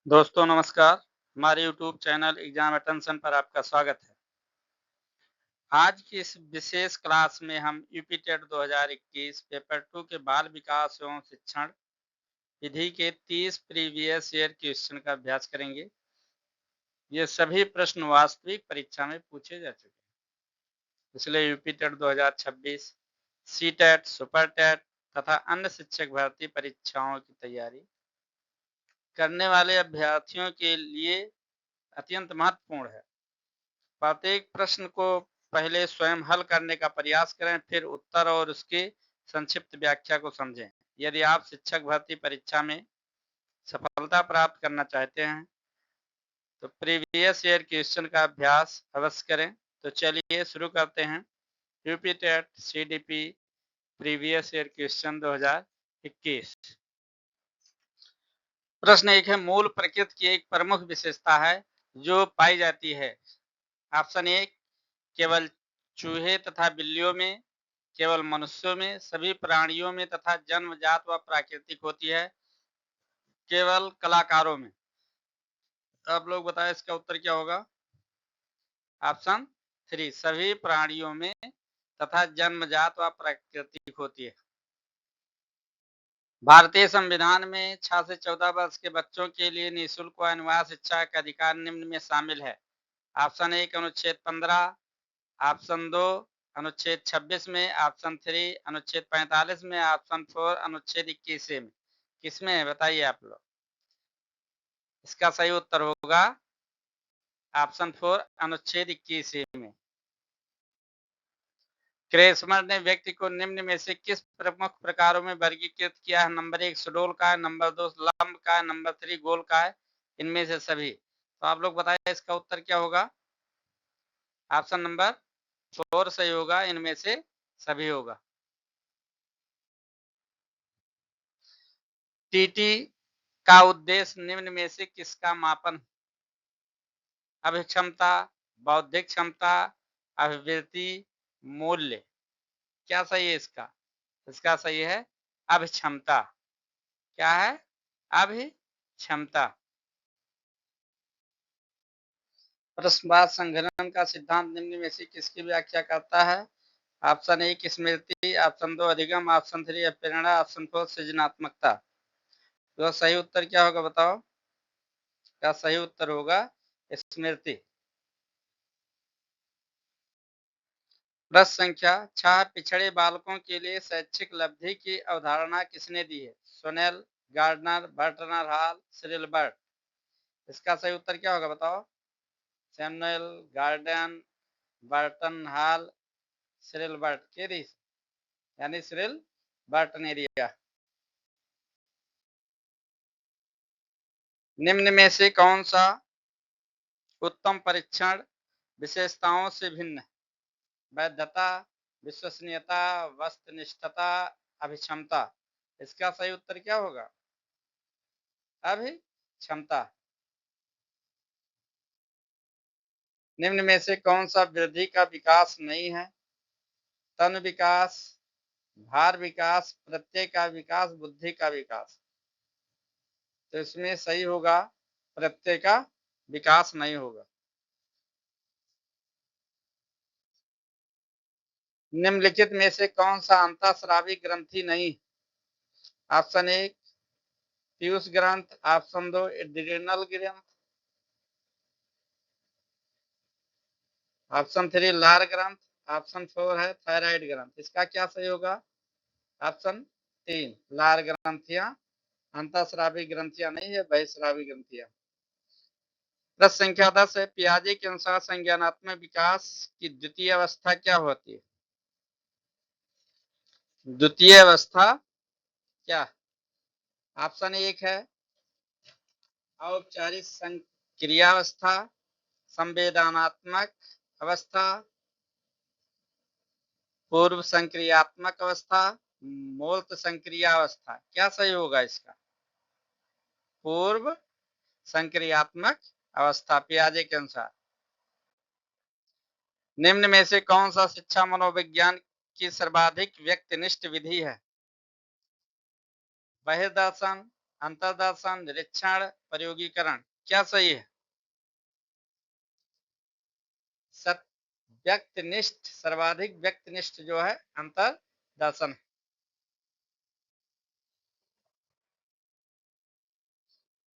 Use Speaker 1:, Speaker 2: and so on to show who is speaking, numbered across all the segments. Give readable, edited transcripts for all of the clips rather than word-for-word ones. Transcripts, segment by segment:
Speaker 1: दोस्तों नमस्कार। हमारे यूट्यूब चैनल एग्जाम अटेंशन पर आपका स्वागत है। आज की इस विशेष क्लास में हम यूपी टेट 2021 पेपर 2 के बाल विकास एवं शिक्षण विधि के 30 प्रीवियस ईयर क्वेश्चन का अभ्यास करेंगे। ये सभी प्रश्न वास्तविक परीक्षा में पूछे जा चुके हैं, इसलिए UP TET 2026, C TET, super TET तथा अन्य शिक्षक भर्ती परीक्षाओं की तैयारी करने वाले अभ्यर्थियों के लिए अत्यंत महत्वपूर्ण है। प्रत्येक प्रश्न को पहले स्वयं हल करने का प्रयास करें, फिर उत्तर और उसकी संक्षिप्त व्याख्या को समझें। यदि आप शिक्षक भर्ती परीक्षा में सफलता प्राप्त करना चाहते हैं तो प्रीवियस ईयर क्वेश्चन का अभ्यास अवश्य करें। तो चलिए शुरू करते हैं। UP TET CDP previous year question 2021। प्रश्न 1 है, मूल प्रकृति की एक प्रमुख विशेषता है जो पाई जाती है। ऑप्शन 1, केवल चूहे तथा बिल्लियों में, केवल मनुष्यों में, सभी प्राणियों में तथा जन्मजात व प्राकृतिक होती है, केवल कलाकारों में। आप लोग बताएं इसका उत्तर क्या होगा। ऑप्शन 3, सभी प्राणियों में तथा जन्मजात व प्राकृतिक होती है। भारतीय संविधान में 6 से 14 वर्ष के बच्चों के लिए निःशुल्क व अनिवार्य शिक्षा का अधिकार निम्न में शामिल है। ऑप्शन 1, अनुच्छेद 15, ऑप्शन 2, अनुच्छेद 26 में, ऑप्शन 3, अनुच्छेद 45 में, ऑप्शन 4, अनुच्छेद 21 में। किसमें है बताइए आप लोग। इसका सही उत्तर होगा ऑप्शन 4, अनुच्छेद 21 में। क्रेसमर ने व्यक्ति को निम्न में से किस प्रमुख प्रकारों में वर्गीकृत किया है। नंबर 1 सुडोल का है, नंबर 2 लंब का है, नंबर 3 गोल का है, इनमें से सभी। तो आप लोग बताइए इसका उत्तर क्या होगा। ऑप्शन नंबर 4 सही होगा, इनमें से सभी होगा। टीटी का उद्देश्य निम्न में से किसका मापन। अभिक्षमता, बौद्धिक क्षमता, अभिवृद्धि, मूल्य। क्या सही है इसका। इसका सही है अभिक्षमता। क्या है अभिक्षमता। प्रश्नवाद संघनन का सिद्धांत निम्न में से किसकी व्याख्या करता है। ऑप्शन 1 स्मृति, ऑप्शन 2 अधिगम, ऑप्शन 3 प्रेरणा, ऑप्शन 4 सृजनात्मकता। तो सही उत्तर क्या होगा बताओ। का सही उत्तर होगा स्मृति। प्रश्न संख्या 6, पिछड़े बालकों के लिए शैक्षिक लब्धि की अवधारणा किसने दी है। सोनेल, गार्डनर, बर्टनर हॉल, सिरिल बर्ट। इसका सही उत्तर क्या होगा बताओ। Samuel Garden, Burton Hall, Cyril Burt के दी, यानी सिरिल बर्टनेरिया। निम्न में से कौन सा उत्तम परीक्षण विशेषताओं से भिन्न है। वैधता, विश्वसनीयता, वस्तुनिष्ठता, अभिक्षमता। इसका सही उत्तर क्या होगा। अभिक्षमता। निम्न में से कौन सा वृद्धि का विकास नहीं है। तन विकास, भार विकास, प्रत्यय का विकास, बुद्धि का विकास। तो इसमें सही होगा प्रत्यय का विकास नहीं होगा। निम्नलिखित में से कौन सा अंतःस्रावी ग्रंथि नहीं। ऑप्शन 1 पीयूष ग्रंथ, ऑप्शन 2 एड्रिनल ग्रंथ, ऑप्शन 3 लार ग्रंथ, ऑप्शन 4 है थायराइड ग्रंथ। इसका क्या सही होगा। ऑप्शन 3 लार ग्रंथियां अंतःस्रावी ग्रंथियां नहीं है, बहिस्रावी ग्रंथियां। प्रश्न संख्या 10 है, पियाजे के अनुसार संज्ञानात्मक विकास की द्वितीय अवस्था क्या होती है। द्वितीय अवस्था क्या। ऑप्शन 1 है औपचारिक संक्रियावस्था, संवेदनात्मक अवस्था, पूर्व संक्रियात्मक अवस्था, मूर्त संक्रियावस्था। क्या सही होगा इसका। पूर्व संक्रियात्मक अवस्था पियाजे के अनुसार। निम्न में से कौन सा शिक्षा मनोविज्ञान की सर्वाधिक व्यक्तिनिष्ठ विधि है। बहिर्दर्शन, अंतर्दर्शन, निरीक्षण, प्रयोगीकरण, क्या सही है? व्यक्तिनिष्ठ, सर्वाधिक व्यक्तिनिष्ठ जो है अंतर्दर्शन।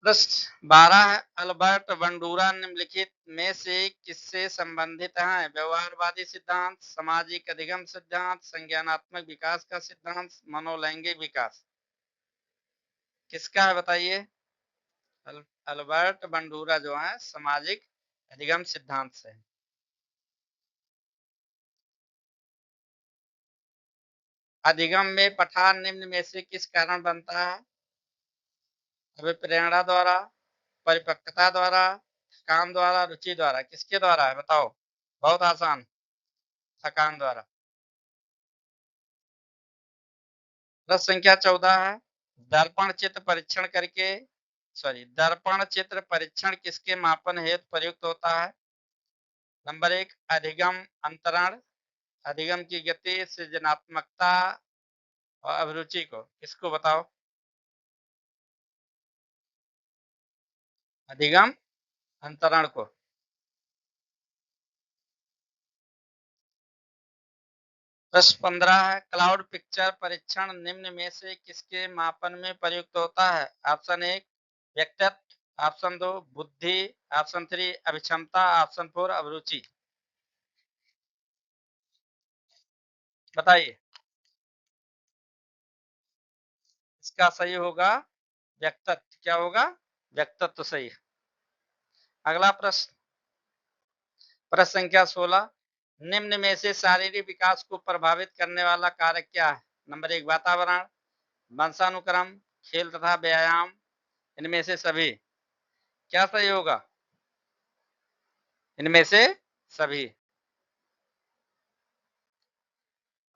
Speaker 1: प्रश्न 12 है, अल्बर्ट बंडूरा निम्नलिखित में से किससे संबंधित हैं? व्यवहारवादी सिद्धांत, सामाजिक अधिगम सिद्धांत, संज्ञानात्मक विकास का सिद्धांत, मनोलैंगिक विकास, किसका है बताइए? अल्बर्ट बंडूरा जो है सामाजिक अधिगम सिद्धांत से। अधिगम में पठान निम्न में से किस कारण बनता है? अभिप्रेरणा द्वारा, परिपक्वता द्वारा, थकान द्वारा, रुचि द्वारा, किसके द्वारा है बताओ? बहुत आसान, थकान द्वारा। प्रश्न संख्या 14 है, दर्पण चित्र परीक्षण करके दर्पण चित्र परीक्षण किसके मापन हेतु प्रयुक्त होता है? नंबर 1 अधिगम अंतरण, अधिगम की गति, सृजनात्मकता और अभिरुचि को, किसको बताओ? अधिगम अंतरण को। प्रश्न 15 है, क्लाउड पिक्चर परीक्षण निम्न में से किसके मापन में प्रयुक्त होता है? ऑप्शन 1 व्यक्तित्व, ऑप्शन 2 बुद्धि, ऑप्शन 3 अभिक्षमता, ऑप्शन 4 अभिरुचि, बताइए। इसका सही होगा व्यक्तित्व। क्या होगा? व्यक्तित्व सही। अगला प्रश्न, प्रश्न संख्या 16, निम्न में से शारीरिक विकास को प्रभावित करने वाला कारक क्या है? नंबर 1 वातावरण, वंशानुक्रम, खेल तथा व्यायाम, इनमें से सभी, क्या सही होगा? इनमें से सभी।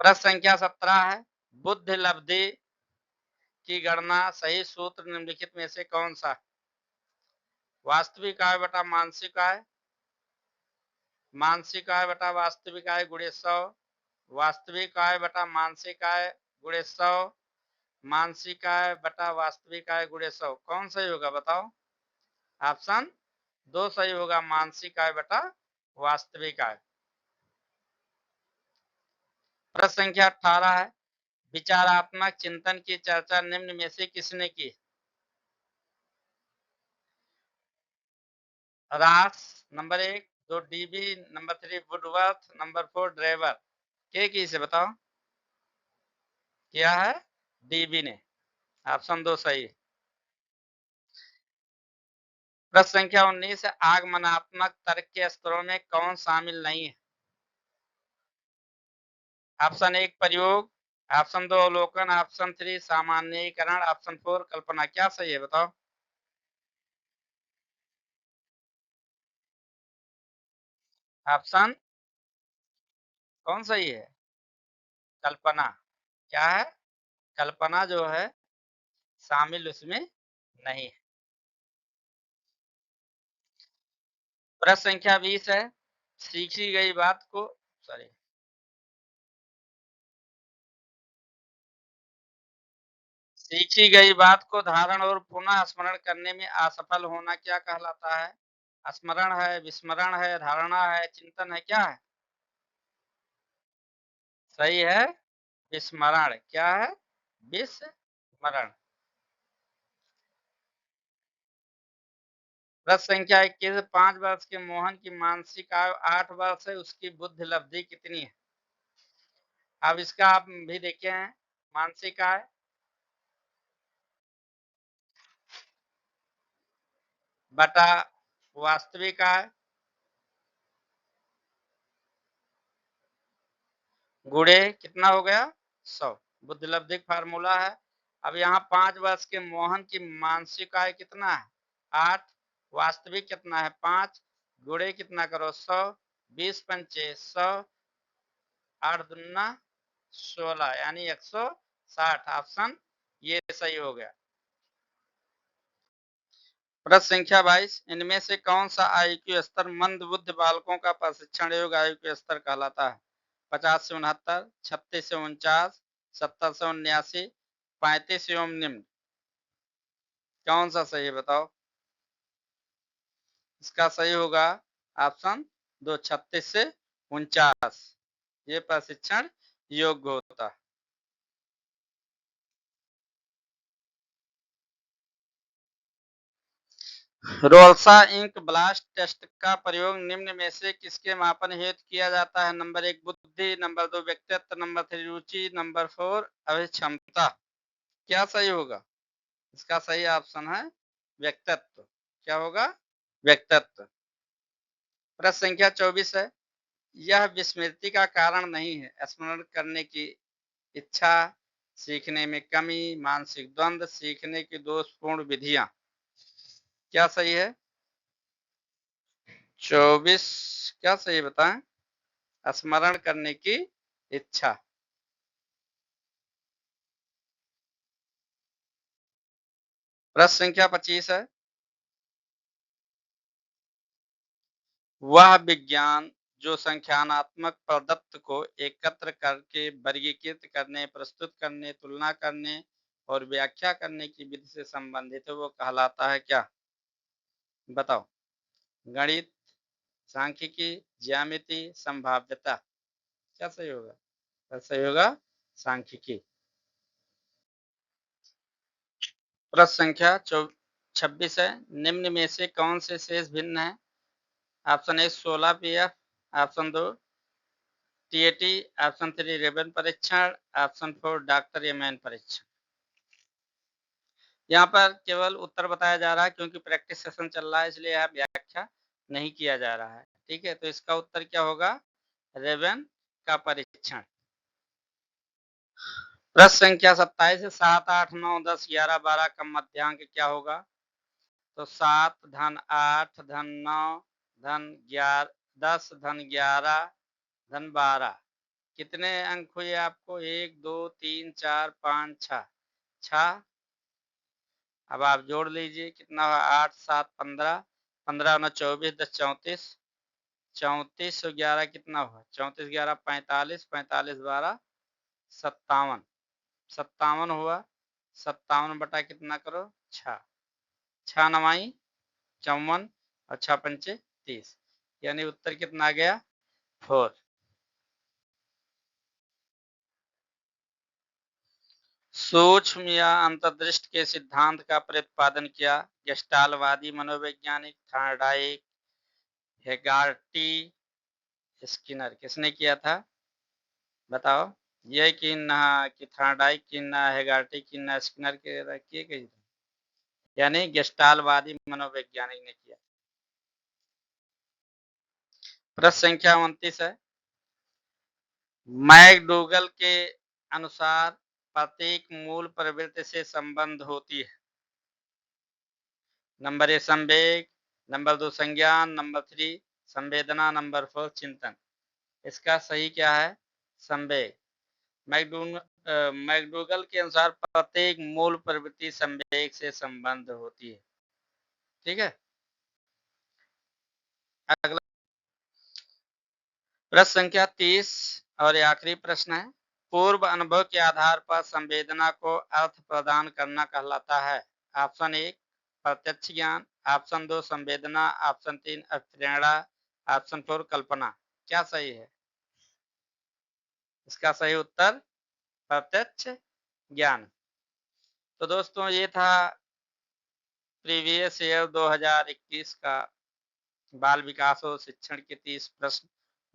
Speaker 1: प्रश्न संख्या 17 है, बुद्धि लब्धि की गणना सही सूत्र निम्नलिखित में से कौन सा? वास्तविक आय बटा मानसिक आय, मानसिक आय बटा वास्तविक आय गुणे 100, वास्तविक आय बटा मानसिक आय गुणे 100, मानसिक आय बटा वास्तविक आय गुणे 100, कौन सही होगा बताओ? ऑप्शन 2 सही होगा, मानसिक आय बटा वास्तविक आय। प्रश्न संख्या 18 है, विचारात्मक चिंतन की चर्चा निम्न में से किसने की? रास, number 1 2 dB, number 3 Woodworth, number 4 Drever, के की से बताओ? क्या है? डीबी ने। ऑप्शन 2 सही। प्रश्न संख्या 19 है, आगमनात्मक तर्क के स्तरों में कौन शामिल नहीं है? ऑप्शन 1 प्रयोग, ऑप्शन 2 अवलोकन, ऑप्शन 3 सामान्यीकरण, ऑप्शन 4 कल्पना, क्या सही है बताओ? ऑप्शन कौन सही है? कल्पना। क्या है? कल्पना जो है शामिल उसमें नहीं है। प्रश्न संख्या 20 है, सीखी गई बात को सॉरी सीखी गई बात को धारण और पुनः स्मरण करने में असफल होना क्या कहलाता है? स्मरण है, विस्मरण है, धारणा है, चिंतन है, क्या है? सही है विस्मरण। क्या है? विस्मरण। प्रश्न संख्या 21, 5 वर्ष के मोहन की मानसिक आयु 8 वर्ष है, उसकी बुद्धि लब्धि कितनी है? अब इसका आप भी देखे हैं, मानसिक आय बटा वास्तविक आय गुणे कितना हो गया? 100। बुद्धि लब्धि फार्मूला है। अब यहाँ 5 वर्ष के मोहन की मानसिक आय कितना है? 8, वास्तविक कितना है? 5, गुणे कितना करो? 100, 20 पंचे 100, 8 दूना 16 यानी 160। ऑप्शन ये सही हो गया। प्रश्न संख्या 22, इनमें से कौन सा आईक्यू स्तर मंद बुद्धि बालकों का प्रशिक्षण योग्य आईक्यू स्तर कहलाता है? 50 से 69, 36 से 49, 70 से 79, 35 एवं निम्न, कौन सा सही है बताओ? इसका सही होगा ऑप्शन 2, 36 से 49 ये प्रशिक्षण योग्य होता। रोल्सा इंक ब्लास्ट टेस्ट का प्रयोग निम्न में से किसके मापन हेतु किया जाता है? नंबर 1 बुद्धि, नंबर 2 व्यक्तित्व, नंबर 3 रुचि, नंबर 4 अभिक्षमता। क्या सही होगा? इसका सही ऑप्शन है व्यक्तित्व। क्या होगा? व्यक्तित्व। प्रश्न संख्या 24 है, यह विस्मृति का कारण नहीं है। स्मरण करने की इच्छा, सीखने में कमी, मानसिक द्वंद्व, सीखने की दोषपूर्ण विधियां। क्या सही है? 24 क्या सही बताएं? स्मरण करने की इच्छा। प्रश्न संख्या 25 है, वह विज्ञान जो संख्यानात्मक प्रदत्त को एकत्र करके वर्गीकृत करने, प्रस्तुत करने, तुलना करने और व्याख्या करने की विधि से संबंधित है, वो कहलाता है क्या? बताओ। गणित, सांख्यिकी, ज्यामिति, संभाव्यता। क्या सही होगा? सही होगा सांख्यिकी। प्रश्न संख्या 26 है, निम्न में से कौन से शेष भिन्न है? Option A 16 PF, option 2 TAT, option 3 रेबन परीक्षण, ऑप्शन 4 डॉक्टर एमएन परीक्षण। यहाँ पर केवल उत्तर बताया जा रहा है क्योंकि प्रैक्टिस सेशन चल रहा है, इसलिए यह व्याख्या नहीं किया जा रहा है। ठीक है, तो इसका उत्तर क्या होगा? रेबन का परीक्षण। प्रश्न संख्या 27 है, 7, 8, 9, 10, 11, 12 का मध्यांक क्या होगा? तो 7 धन 8 धन 9 धन 11 10 धन 11 धन 12 कितने अंक हुए आपको? 1 2 3 4 5 6 6। अब आप जोड़ लीजिए कितना हुआ? 8 7 15 15 9 24 10 34 34 और 11 कितना हुआ? 34 11 45 45 12 57 57 हुआ। 57 बटा कितना करो? 6 6 नवाई 54 और 6 पंचे 30 यानी उत्तर कितना आ गया? 4। सूक्ष्म या अंतर्दृष्टि के सिद्धांत का प्रतिपादन किया गेस्टाल्टवादी मनोवैज्ञानिक थॉर्नडाइक, हेगार्टी, स्किनर। किसने किया था? बताओ। ये कि थॉर्नडाइक की ना, हेगार्टी की ना, स्किनर के किए गए, यानी गेस्टाल्टवादी मनोवैज्ञानिक ने किया। प्रश्न संख्या 29 है, मैकडूगल के अनुसार प्रत्येक मूल प्रवृत्ति से संबंध होती है। नंबर 1 संवेग, नंबर 2 संज्ञान, नंबर 3 संवेदना, नंबर 4 चिंतन। इसका सही क्या है? संवेग। मैकडूगल के अनुसार प्रत्येक मूल प्रवृत्ति संवेग से संबंध होती है। ठीक है, अगला प्रश्न संख्या 30 और ये आखिरी प्रश्न है, पूर्व अनुभव के आधार पर संवेदना को अर्थ प्रदान करना कहलाता है। ऑप्शन 1 प्रत्यक्ष ज्ञान, ऑप्शन 2 संवेदना, ऑप्शन 3 प्रेरणा, ऑप्शन 4 कल्पना। क्या सही है? इसका सही उत्तर प्रत्यक्ष ज्ञान। तो दोस्तों ये था प्रीवियस ईयर 2021 का बाल विकास और शिक्षण के 30 प्रश्न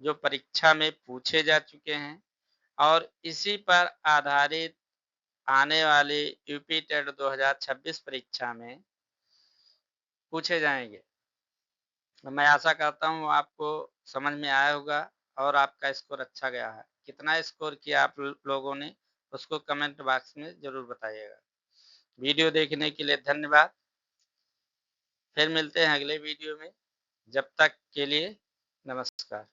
Speaker 1: जो परीक्षा में पूछे जा चुके हैं और इसी पर आधारित आने वाली यूपी टेट 2026 परीक्षा में पूछे जाएंगे। मैं आशा करता हूँ आपको समझ में आया होगा और आपका स्कोर अच्छा गया है। कितना स्कोर किया आप लोगों ने उसको कमेंट बॉक्स में जरूर बताइएगा। वीडियो देखने के लिए धन्यवाद। फिर मिलते हैं अगले वीडियो में। जब तक के लिए नमस्कार।